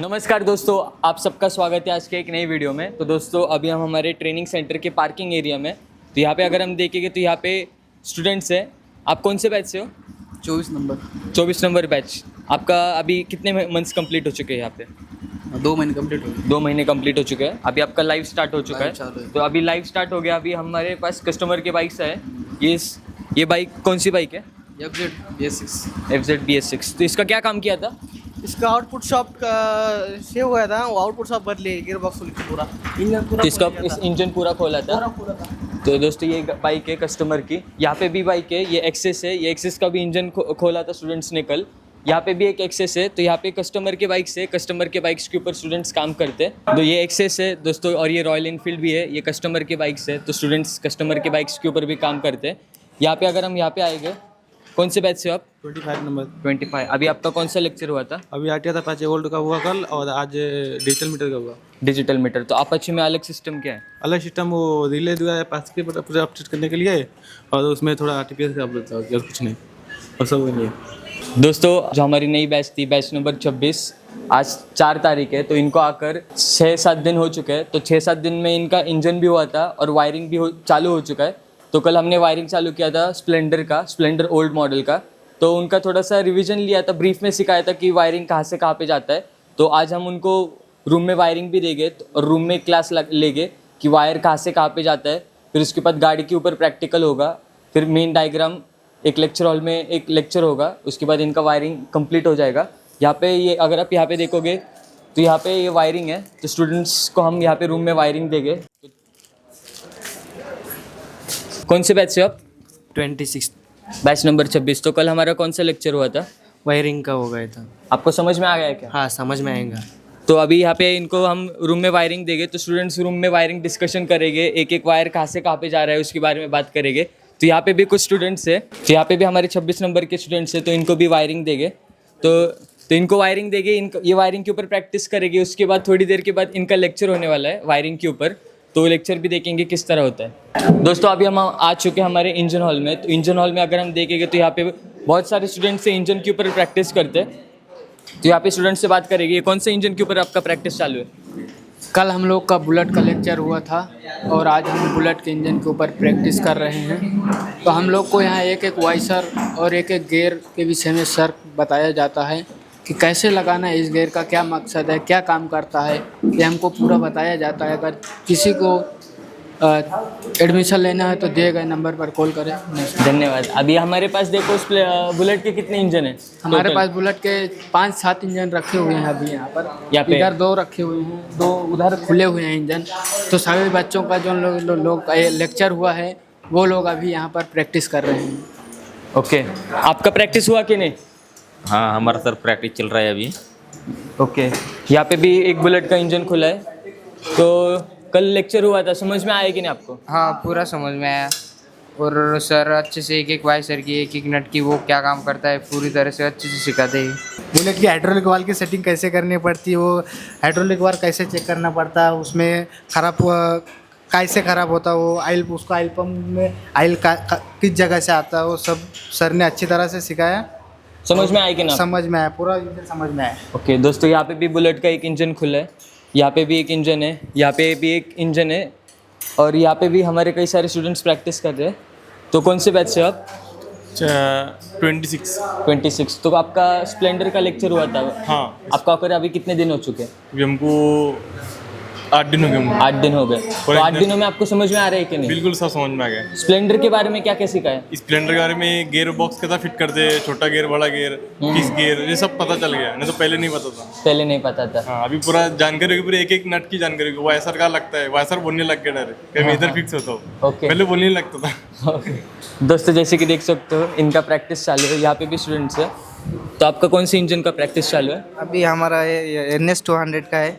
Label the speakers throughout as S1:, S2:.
S1: नमस्कार दोस्तों, आप सबका स्वागत है आज के एक नई वीडियो में। तो दोस्तों अभी हम हमारे ट्रेनिंग सेंटर के पार्किंग एरिया में। तो यहाँ पे अगर हम देखेंगे तो यहाँ पे स्टूडेंट्स हैं। आप कौन से बैच से हो? 24 नंबर बैच। आपका अभी कितने मंथ्स कंप्लीट हो चुके हैं यहाँ पे?
S2: 2 महीने कंप्लीट हो गए।
S1: 2 महीने कंप्लीट हो चुके हैं। अभी आपका लाइव स्टार्ट हो चुका
S2: चालू
S1: है।
S2: है।
S1: तो अभी लाइव स्टार्ट हो गया। अभी हमारे पास कस्टमर के बाइक्स है। ये बाइक कौन सी बाइक है?
S2: FZ BS6।
S1: FZ BS6। तो इसका क्या काम किया था?
S3: इसका आउटपुट शॉप का सेव हुआ था, वो आउटपुट शॉप बदले, गियर बॉक्स पूरा इंजन पूरा
S1: तो इसका
S3: खोल दिया था।
S1: इंजन पूरा खोला था।
S3: पूरा था।
S1: तो दोस्तों ये बाइक है कस्टमर की। यहाँ पे भी बाइक है, ये एक्सेस है। ये एक्सेस का भी इंजन खोला था स्टूडेंट्स ने कल। यहाँ पे भी एक एक्सेस है। तो यहाँ पे कस्टमर के बाइक से, कस्टमर के बाइक्स के ऊपर स्टूडेंट्स काम करते हैं। तो ये एक्सेस है दोस्तों, और ये रॉयल इनफील्ड भी है। ये कस्टमर के बाइक्स है। तो स्टूडेंट्स कस्टमर के बाइक्स के ऊपर भी काम करते हैं। यहाँ पे अगर हम यहाँ पे आएंगे, कौन से बैच से हो आप?
S3: 25 नंबर।
S1: 25। अभी आपका कौन सा लेक्चर हुआ था?
S3: अभी आरटीआर था 5 वोल्ट का हुआ कल, और आज डिजिटल मीटर का हुआ।
S1: Digital meter. तो अपाचे में अलग सिस्टम क्या है?
S3: अलग सिस्टम वो रिले दिया है पास के पूरा अपडेट करने के लिए, और उसमें थोड़ा आरटीपीएस का अपडेट था और कुछ नहीं, और सब नहीं है।
S1: दोस्तों जो हमारी नई बैच थी, बैच नंबर 26, आज 4 तारीख है। तो इनको आकर 6-7 दिन हो चुके हैं। तो 6-7 दिन में इनका इंजन भी हुआ था और वायरिंग भी चालू हो चुका है। तो कल हमने वायरिंग चालू किया था स्प्लेंडर ओल्ड मॉडल का। तो उनका थोड़ा सा रिवीजन लिया था, ब्रीफ में सिखाया था कि वायरिंग कहाँ से कहाँ पे जाता है। तो आज हम उनको रूम में वायरिंग भी देंगे और रूम में क्लास लेंगे कि वायर कहाँ से कहाँ पे जाता है। फिर उसके बाद गाड़ी के ऊपर प्रैक्टिकल होगा। फिर मेन डायग्राम एक लेक्चर हॉल में एक लेक्चर होगा। उसके बाद इनका वायरिंग कंप्लीट हो जाएगा। यहाँ पे ये अगर आप यहाँ पे देखोगे तो यहाँ पे ये वायरिंग है। तो स्टूडेंट्स को हम यहाँ पे रूम में वायरिंग देंगे। कौन से बैच से आप?
S2: 26
S1: बैच नंबर 26। तो कल हमारा कौन सा लेक्चर हुआ था?
S2: वायरिंग का हो गया था।
S1: आपको समझ में आ गया है क्या?
S2: हाँ, समझ में आएगा।
S1: तो अभी यहाँ पे इनको हम रूम में वायरिंग देंगे। तो स्टूडेंट्स रूम में वायरिंग डिस्कशन करेंगे, एक एक वायर कहाँ से कहाँ पे जा रहा है उसके बारे में बात करेंगे। तो यहाँ पे भी कुछ स्टूडेंट्स है। तो यहाँ पे भी हमारे 26 नंबर के स्टूडेंट्स हैं। तो इनको भी वायरिंग देंगे। तो इनको वायरिंग देंगे, इनको ये वायरिंग के ऊपर प्रैक्टिस करेंगे। उसके बाद थोड़ी देर के बाद इनका लेक्चर होने वाला है वायरिंग के ऊपर। तो लेक्चर भी देखेंगे किस तरह होता है। दोस्तों अभी हम आ चुके हैं हमारे इंजन हॉल में। तो इंजन हॉल में अगर हम देखेंगे तो यहाँ पे बहुत सारे स्टूडेंट्स से इंजन के ऊपर प्रैक्टिस करते हैं। तो यहाँ पे स्टूडेंट से बात करेंगे, ये कौन से इंजन के ऊपर आपका प्रैक्टिस चालू है?
S4: कल हम लोग का बुलेट का लेक्चर हुआ था और आज हम बुलेट के इंजन के ऊपर प्रैक्टिस कर रहे हैं। तो हम लोग को यहाँ एक एक वाइसर और एक एक गियर के विषय में सर बताया जाता है कि कैसे लगाना है, इस गियर का क्या मकसद है, क्या काम करता है, ये हमको पूरा बताया जाता है। अगर किसी को एडमिशन लेना है तो दिए गए नंबर पर कॉल करें।
S1: धन्यवाद। अभी हमारे पास देखो बुलेट के कितने इंजन हैं?
S4: हमारे पास बुलेट के 5-7 इंजन रखे हुए हैं अभी यहाँ पर।
S1: यहाँ पे?
S4: इधर 2 रखे हुए हैं, 2 उधर खुले हुए हैं इंजन। तो सभी बच्चों का जो लोग का लेक्चर हुआ है वो लोग अभी यहाँ पर प्रैक्टिस कर रहे हैं।
S1: ओके, आपका प्रैक्टिस हुआ कि नहीं?
S5: हाँ, हमारा सर प्रैक्टिस चल रहा है अभी।
S1: ओके, यहाँ पे भी एक बुलेट का इंजन खुला है। तो कल लेक्चर हुआ था, समझ में आया कि नहीं आपको?
S6: हाँ, पूरा समझ में आया। और सर अच्छे से एक एक वाइसर की, एक एक नट की, वो क्या काम करता है पूरी तरह से अच्छे से सिखाते हैं।
S7: बुलेट की हाइड्रोलिक वाल्व की सेटिंग कैसे करनी पड़ती है, वो हाइड्रोलिक वाल्व कैसे चेक करना पड़ता है, उसमें कैसे ख़राब होता है वो आयल, उसका आयल पंप में आयल किस जगह से आता है, वो सब सर ने अच्छी तरह से सिखाया।
S1: समझ में आया कि नहीं?
S7: समझ में आया, पूरा इंजन समझ में आया।
S1: ओके दोस्तों, यहाँ पे भी बुलेट का एक इंजन खुला है। यहाँ पे भी एक इंजन है, यहाँ पे भी एक इंजन है, और यहाँ पे भी हमारे कई सारे स्टूडेंट्स प्रैक्टिस कर रहे हैं। तो कौन से बैच से आप? 26। तो आपका स्प्लेंडर का लेक्चर हुआ था?
S8: हाँ,
S1: आपका आकर अभी कितने दिन हो चुके हैं?
S8: अभी हमको 8 दिन हो गए।
S1: 8 दिन हो गए। तो 8 दिनों में आपको समझ में आ रहा है कि नहीं?
S8: बिल्कुल सब समझ में आ गया।
S1: स्प्लेंडर के बारे में क्या क्या सीखा है?
S8: स्प्लेंडर के बारे में गियर बॉक्स कैसा फिट करते हैं, छोटा गियर, बड़ा गियर, किस गियर, ये सब पता चल गया। नहीं तो पहले नहीं पता था।
S1: पहले नहीं पता था।
S8: हाँ, अभी पूरा जानकारी होगी, पूरी एक एक नट की जानकारी होगी। वायसर का लगता है, वायसर बोलने लग गया डायरेक्ट, कभी इधर फिक्स होता हो।
S1: ओके।
S8: पहले बोलने नहीं लगता था।
S1: दोस्तों जैसे कि देख सकते हो इनका प्रैक्टिस चालू है। यहाँ पे भी स्टूडेंट्स है। तो आपका कौन सी इंजन का प्रैक्टिस चालू है?
S2: अभी हमारा NS 200 का है।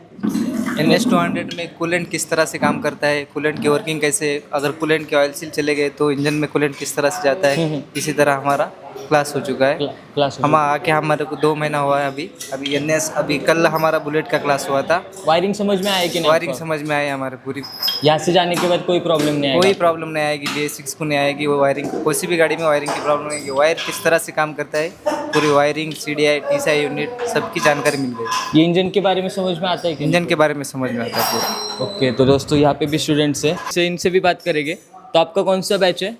S2: NS 200 में कूलेंट किस तरह से काम करता है, कूलेंट की वर्किंग कैसे, अगर कूलेंट के ऑयल सील चले गए तो इंजन में कूलेंट किस तरह से जाता है, इसी तरह हमारा क्लास हो चुका है।
S1: क्लास
S2: हम आके हमारे को 2 महीना हुआ है अभी NS, अभी कल हमारा बुलेट का क्लास हुआ था।
S1: वायरिंग समझ में आया कि नहीं?
S2: वायरिंग
S1: आपको?
S2: समझ में आई हमारे पूरी।
S1: यहाँ से जाने के बाद कोई प्रॉब्लम नहीं आएगी?
S2: कोई प्रॉब्लम नहीं आएगी, BS6 को नहीं आएगी। वो वायरिंग, किसी भी गाड़ी में वायरिंग की प्रॉब्लम नहीं आएगी। वायर किस तरह से काम करता है पूरी वायरिंग CDI TCI यूनिट सबकी जानकारी मिल गई।
S1: ये इंजन के बारे में समझ में आता है कि
S2: इंजन के बारे में समझ में आता है पूरा।
S1: ओके, तो दोस्तों यहाँ पे भी स्टूडेंट्स हैं, से इनसे भी बात करेंगे। तो आपका कौन सा बैच है?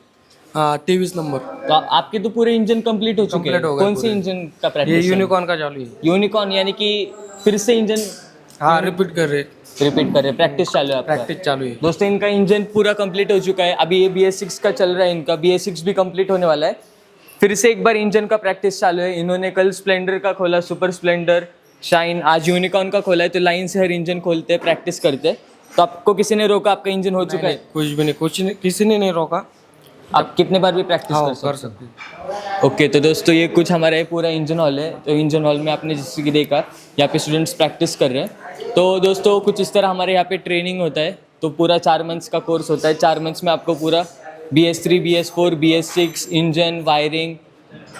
S9: हाँ 23 नंबर।
S1: तो आपके तो पूरे इंजन कंप्लीट हो चुके हैं।
S9: Complete हो गए
S1: कौन से
S9: पूरे।
S1: इंजन का
S9: ये
S1: प्रैक्टिस?
S9: यूनिकॉर्न का चालू है।
S1: यूनिकॉर्न, यानी कि फिर से इंजन
S9: हाँ रिपीट कर रहे,
S1: रिपीट कर रहे, प्रैक्टिस चालू है आपका।
S9: प्रैक्टिस चालू है।
S1: दोस्तों इनका इंजन पूरा कंप्लीट हो चुका है। अभी ये BS6 का चल रहा है, इनका BS6 भी कंप्लीट होने वाला है। फिर से एक बार इंजन का प्रैक्टिस चालू है। इन्होंने कल स्प्लेंडर का खोला, सुपर स्प्लेंडर, शाइन, आज यूनिकॉर्न का खोला है। तो लाइन से हर इंजन खोलते हैं, प्रैक्टिस करते हैं। तो आपको किसी ने रोका? आपका इंजन हो चुका है?
S9: कुछ भी नहीं, कुछ नहीं, किसी ने नहीं रोका।
S1: आप कितने बार भी प्रैक्टिस
S9: हाँ
S1: कर
S9: कर
S1: सकते हैं?
S9: सकते।
S1: ओके, तो दोस्तों ये कुछ हमारा ये पूरा इंजन हॉल है। तो इंजन हॉल में आपने जैसे कि देखा, यहाँ पे स्टूडेंट्स प्रैक्टिस कर रहे हैं। तो दोस्तों कुछ इस तरह हमारे यहाँ पे ट्रेनिंग होता है। तो पूरा 4 मंथ्स का कोर्स होता है। 4 मंथ्स में आपको पूरा BS3, BS4, BS6, engine, wiring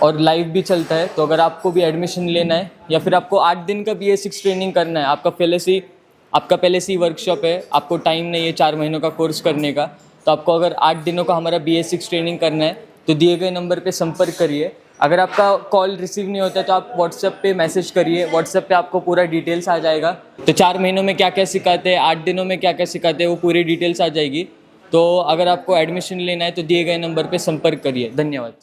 S1: और लाइव भी चलता है। तो अगर आपको भी एडमिशन लेना है या फिर आपको 8 दिन का BS6 ट्रेनिंग करना है, आपका पहले से ही वर्कशॉप है, आपको टाइम नहीं है 4 महीनों का कोर्स करने का, तो आपको अगर 8 दिनों का हमारा BS6 ट्रेनिंग करना है तो दिए गए नंबर पे संपर्क करिए। अगर आपका कॉल रिसीव नहीं होता है तो आप व्हाट्सएप पे मैसेज करिए। व्हाट्सएप पे आपको पूरा डिटेल्स आ जाएगा। तो 4 महीनों में क्या क्या सिखाते हैं, 8 दिनों में क्या क्या सिखाते हैं, वो पूरी डिटेल्स आ जाएगी। तो अगर आपको एडमिशन लेना है तो दिए गए नंबर पे संपर्क करिए। धन्यवाद।